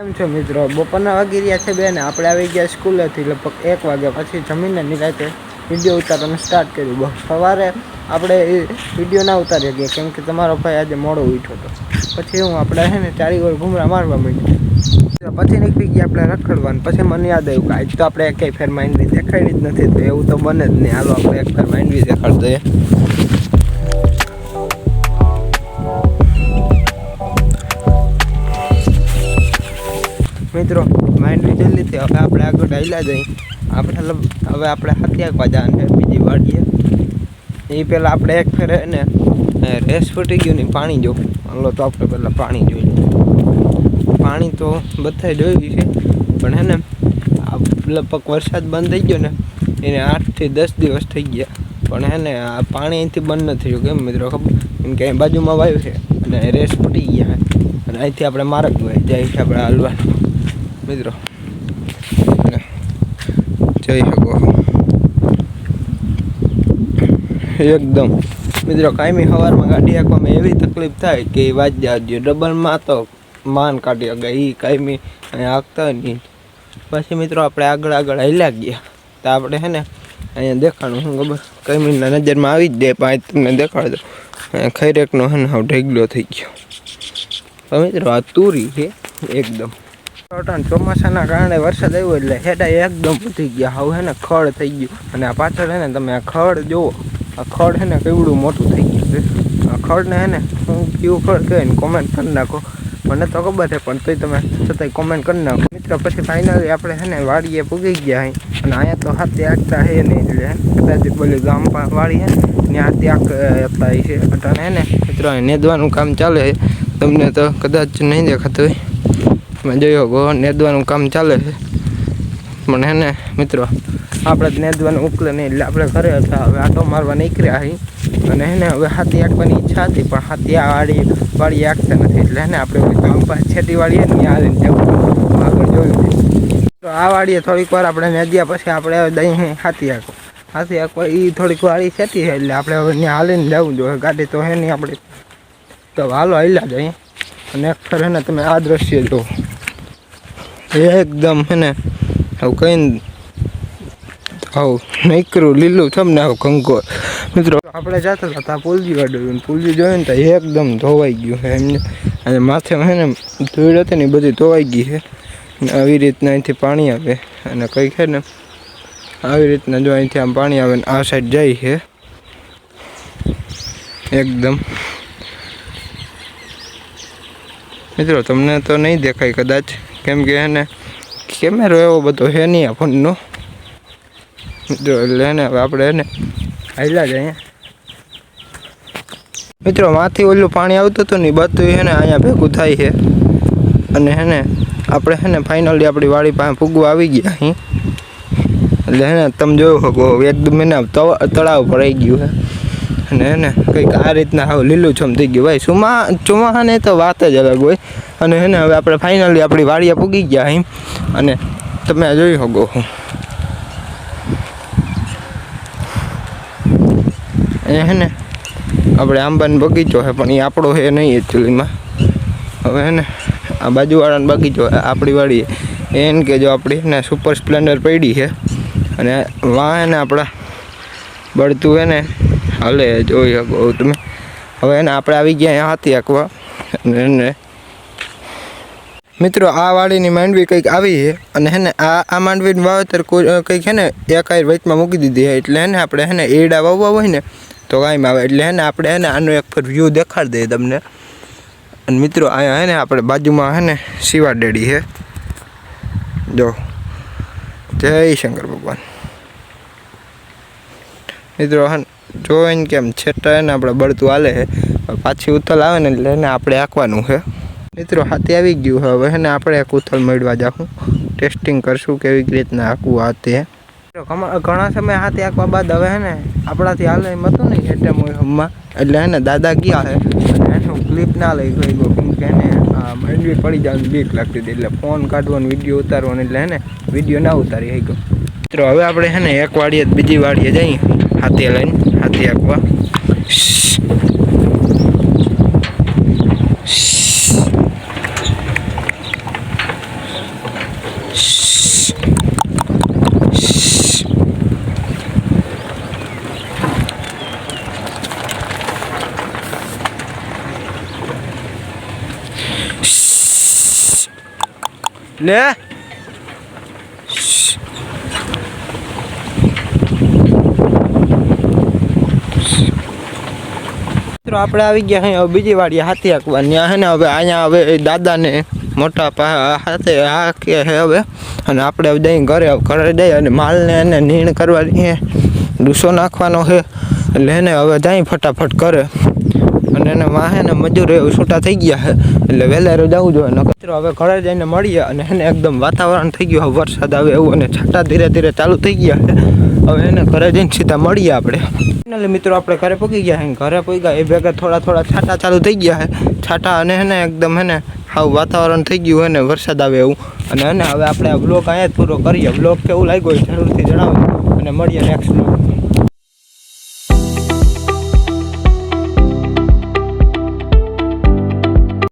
કેમ છો મિત્રો? બપોરના વાગી રહ્યા છે બે ને આપણે આવી ગયા સ્કૂલેથી લગભગ 1 વાગ્યા પછી જમીને નિરાંતે વિડીયો ઉતારવાનું સ્ટાર્ટ કર્યું. બસ સવારે આપણે વિડીયો ના ઉતારી ગયા કેમ કે તમારો ભાઈ આજે મોડો ઉઠ્યો હતો. પછી આપણે છે ને 4 વાર ઘૂમરા મારવા માંડ્યા. પછી નીકળી ગયા આપણે રખડવાનું. પછી મને યાદ આવ્યું કે આજ તો આપણે એકેય ફેર માંડવી દેખાડી જ નથી, તો એવું તો બને જ નહીં. હાલો આપણે એક ફેર માંડવી દેખાડ દઈએ. મિત્રો માંડવી જલ્દીથી હવે આપણે આગળ હાલ્યા જઈએ. હવે આપણે હત્યા જવાનું છે બીજી વાડીએ. એ પહેલાં આપણે એક ફેરે ને રેસ ફૂટી ગયું ને પાણી જો. હાલો તો આપણે પહેલાં પાણી જોઈ લઈએ. પાણી તો બધાએ જોયું છે, પણ હે ને લગભગ વરસાદ બંધ થઈ ગયો ને એને 8 થી 10 દિવસ થઈ ગયા. પણ હે ને આ પાણી અહીંથી બંધ નથી થયું. કેમ મિત્રો ખબર? કેમ કે અહીં બાજુમાં વાયુ છે અને રેસ ફૂટી ગયા છે અને અહીંથી આપણે માર્ગ જાય છે આપણે હાલવાનું. મિત્રો જોઈ શકો એકદમ. મિત્રો કાયમી સવારમાં ગાડી હાંકવામાં એવી તકલીફ થાય કે એ વાત જાજો. ડબલમાં તો માન કાઢી ગયા એ કાયમી અહીંયા હાંકતા નહીં. પછી મિત્રો આપણે આગળ હાલ્યા ગયા તો આપણે છે ને અહીંયા દેખાણું શું ખબર, કાયમીના નજરમાં આવી જ જાય. પણ તમને દેખાડો ખૈરેકનો છે ને હાવ ઢેગલો થઈ ગયો. તો મિત્રો આ તુરી છે એકદમ. ચોમાસાના કારણે વરસાદ આવ્યો એટલે હેડા એકદમ વધી ગયા. હવે હે ને ખડ થઈ ગયું. અને આ પાછળ હે ને તમે આ ખડ જુઓ. આ ખડ હે ને કેવડું મોટું થઈ ગયું છે. આ ખડને હે ને હું કયું ખડ કહે ને કોમેન્ટ કરી નાખો. મને તો ખબર છે પણ તોય તમે છતાંય કોમેન્ટ કરી નાખો. મિત્રો પછી ફાઇનલી આપણે હે ને વાડીએ પૂગી ગયા અહીં. અને અહીંયા તો હાથે આગતા હે નહીં એટલે કદાચ બોલી ગામ વાડી હે ને હાથે આગતા છે. અટાણે હે ને મિત્રો નેદવાનું કામ ચાલે છે. તમને તો કદાચ નહીં દેખાતું હોય. મેં જોયો ગો નેદવાનું કામ ચાલે છે. પણ હે ને મિત્રો આપણે નેદવાનું ઉકલે નહીં એટલે આપણે ઘરે હતા. હવે આટો મારવા નીકળ્યા અહીં. અને હે ને હવે હાથી આંકવાની ઈચ્છા હતી પણ હાથી આ વાડી આંકતા નથી. એટલે હે ને આપણે ગામ પાસે છેટી વાળી ને ત્યાં આવીને જવું આગળ જોયું. તો આ વાડીએ થોડીક વાર આપણે નેદ્યા પછી આપણે હવે દહીં હાથી આંકવા એ થોડીક વાળી છેટી છે એટલે આપણે હવે ત્યાં હાલીને જવું જોઈએ. ગાડી તો હે નહીં આપણે. તો હાલો હાલ્યા જઈએ. અને એક ફેર હે ને તમે આ દ્રશ્ય જુઓ એકદમ હે ને હવે કઈ આવું નીકળું લીલું થમ ને આવું કંકોર. મિત્રો આપણે જતા હતા પુલજી વાડ્યું. પુલજી જોયું ને તો એકદમ ધોવાઈ ગયું છે એમને. અને માથે હે ને ધૂળ હતી ને એ બધી ધોવાઈ ગઈ છે. આવી રીતના અહીંથી પાણી આવે અને કંઈક છે ને આવી રીતના જો અહીંથી આમ પાણી આવે ને આ સાઈડ જાય છે એકદમ. મિત્રો તમને તો નહીં દેખાય કદાચ કેમ કે એને કેમેરો એવો બધો છે નહીં આ ફોનનો. મિત્રો એટલે એને હવે આપણે એને હાલ્યા જઈએ. મિત્રો માંથી ઓલું પાણી આવતું હતું ને બધું છે ને અહીંયા ભેગું થાય છે. અને હે ને આપણે છે ને ફાઇનલી આપણી વાડી પાસે ફૂગવા આવી ગયા અહીં. એટલે હે ને તમે જોયું શકો એકદમ એને તળાવ ભરાઈ ગયું છે. અને હે ને કંઈક આ રીતના હવે લીલુંછમ થઈ ગયું ભાઈ. ચોમાસાને તો વાત જ અલગ હોય. અને હે ને હવે આપણે ફાઇનલી આપણી વાડીએ પૂગી ગયા અહીં. અને તમે જોઈ શકો અહીંયા હે ને આપણે આંબાનો બગીચો છે પણ એ આપણો છે નહીં એકચ્યુઅલીમાં. હવે હે ને આ બાજુવાળાનો બગીચો આપણી વાડીએ એને કે જો આપણી ને સુપર સ્પ્લેન્ડર પડી છે. અને વાં એને આપણા બળતું હે ને હાલે જોઈ શકો તમે. હવે એને આપણે આવી ગયા અહીંયા હાથી આંકવા. અને મિત્રો આ વાડીની માંડવી કંઈક આવી છે. અને હે ને આ માંડવીનું વાવેતર કંઈક છે ને એકાઈ વચમાં મૂકી દીધી છે. એટલે હે ને આપણે હે ને એડા વાવવા હોય ને તો કાંઈ આવે. એટલે હે ને આપણે હે ને આનો એક ફર વ્યૂ દેખાડી દઈએ તમને. અને મિત્રો અહીંયા હે ને આપણે બાજુમાં હે ને શિવાડેડી છે જો. જય શંકર ભગવાન. મિત્રો હા જોઈને કેમ છેટા ને આપણે બળતું હાલે છે. પાછી ઉથલ આવે ને એટલે એને આપણે આંકવાનું છે. મિત્રો હાથે આવી ગયું હવે હે ને આપણે એક ઉથલ મેળવા જાઉં. ટેસ્ટિંગ કરશું કેવી રીતના આંકવું હાથે. ઘણા સમય હાથે આંકવા બાદ હવે હે ને આપણાથી હાલે એમ હતું નહીં એટલે મોહમ્માં. એટલે હે ને દાદા ગયા છે અને એનું ક્લિપ ના લઈ ગયો કેમ કે એને માંડવી પડી જવાની બીક લાગતી હતી. એટલે ફોન કાઢવાનો વિડીયો ઉતારવાનો એટલે હે ને વિડીયો ના ઉતારી ગયો. મિત્રો હવે આપણે હે ને એક વાડીએ બીજી વાડીએ જઈએ હાથે લઈને હાથી આંકવા. લે આપણે આવી ગયા હે બીજી વાડી હાથી હાંકવા ત્યાં હે ને હવે અહીંયા હવે દાદાને મોટા હાથે હાંકે હે હવે અને આપણે હવે દઈ ઘરે દઈ અને માલને એને નીણ કરવાની હે ડૂસો નાખવાનો છે એટલે એને હવે જાય ફટાફટ કરે અને એને વાહે ને મજૂર એવું છૂટા થઈ ગયા છે એટલે વહેલા જવું જોઈએ ને કચરો હવે ઘરે જઈને મળીએ અને એને એકદમ વાતાવરણ થઈ ગયું વરસાદ આવે એવું અને છાંટા ધીરે ધીરે ચાલુ થઈ ગયા છે હવે એને ઘરે જઈને સીધા મળીએ આપણે ફાઇનલી મિત્રો આપણે ઘરે પહોંચી ગયા છે ઘરે પહોંચ્યા એ ભેગા થોડા છાંટા ચાલુ થઈ ગયા છે છાંટા અને એને એકદમ એને હાવ વાતાવરણ થઈ ગયું એને વરસાદ આવે એવું અને એને હવે આપણે આ બ્લોગ અહીંયા જ પૂરો કરીએ બ્લોગ કેવું લાગ્યો જરૂરથી જણાવો અને મળીએ નેક્સ્ટ બ્લોગ